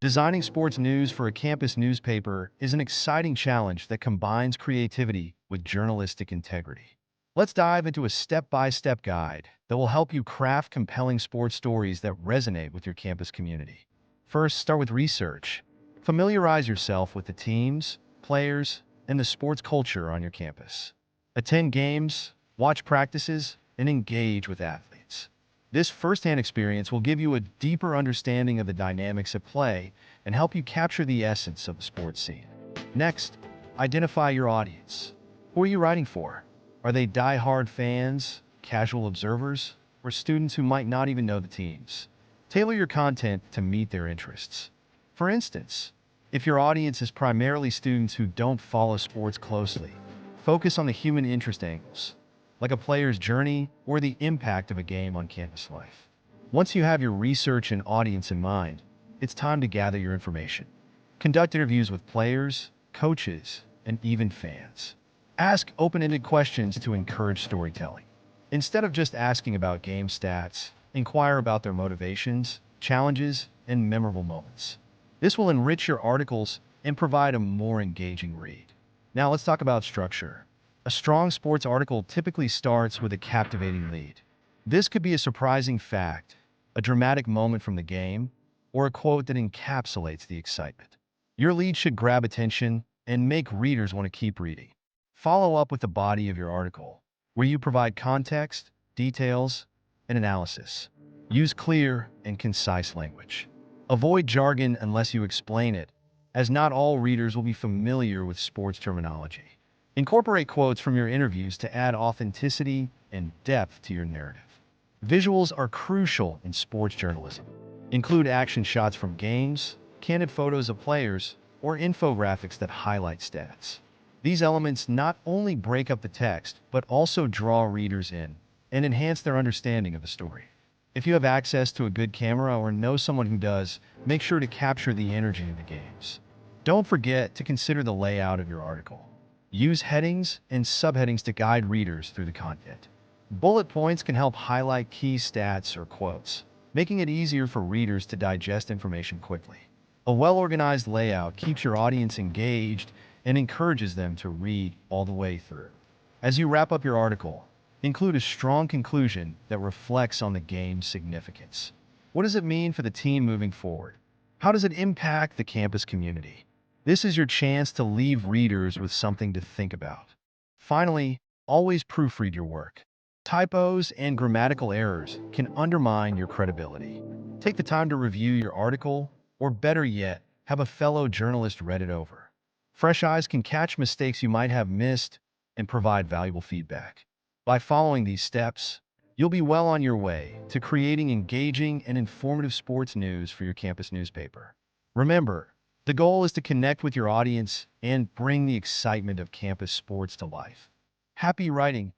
Designing sports news for a campus newspaper is an exciting challenge that combines creativity with journalistic integrity. Let's dive into a step-by-step guide that will help you craft compelling sports stories that resonate with your campus community. First, start with research. Familiarize yourself with the teams, players, and the sports culture on your campus. Attend games, watch practices, and engage with athletes. This firsthand experience will give you a deeper understanding of the dynamics at play and help you capture the essence of the sports scene. Next, identify your audience. Who are you writing for? Are they die-hard fans, casual observers, or students who might not even know the teams? Tailor your content to meet their interests. For instance, if your audience is primarily students who don't follow sports closely, focus on the human interest angles, like a player's journey or the impact of a game on campus life. Once you have your research and audience in mind, it's time to gather your information. Conduct interviews with players, coaches, and even fans. Ask open-ended questions to encourage storytelling. Instead of just asking about game stats, inquire about their motivations, challenges, and memorable moments. This will enrich your articles and provide a more engaging read. Now let's talk about structure. A strong sports article typically starts with a captivating lead. This could be a surprising fact, a dramatic moment from the game, or a quote that encapsulates the excitement. Your lead should grab attention and make readers want to keep reading. Follow up with the body of your article, where you provide context, details, and analysis. Use clear and concise language. Avoid jargon unless you explain it, as not all readers will be familiar with sports terminology. Incorporate quotes from your interviews to add authenticity and depth to your narrative. Visuals are crucial in sports journalism. Include action shots from games, candid photos of players, or infographics that highlight stats. These elements not only break up the text, but also draw readers in and enhance their understanding of the story. If you have access to a good camera or know someone who does, make sure to capture the energy of the games. Don't forget to consider the layout of your article. Use headings and subheadings to guide readers through the content. Bullet points can help highlight key stats or quotes, making it easier for readers to digest information quickly. A well-organized layout keeps your audience engaged and encourages them to read all the way through. As you wrap up your article, include a strong conclusion that reflects on the game's significance. What does it mean for the team moving forward? How does it impact the campus community? This is your chance to leave readers with something to think about. Finally, always proofread your work. Typos and grammatical errors can undermine your credibility. Take the time to review your article, or better yet, have a fellow journalist read it over. Fresh eyes can catch mistakes you might have missed and provide valuable feedback. By following these steps, you'll be well on your way to creating engaging and informative sports news for your campus newspaper. Remember, the goal is to connect with your audience and bring the excitement of campus sports to life. Happy writing!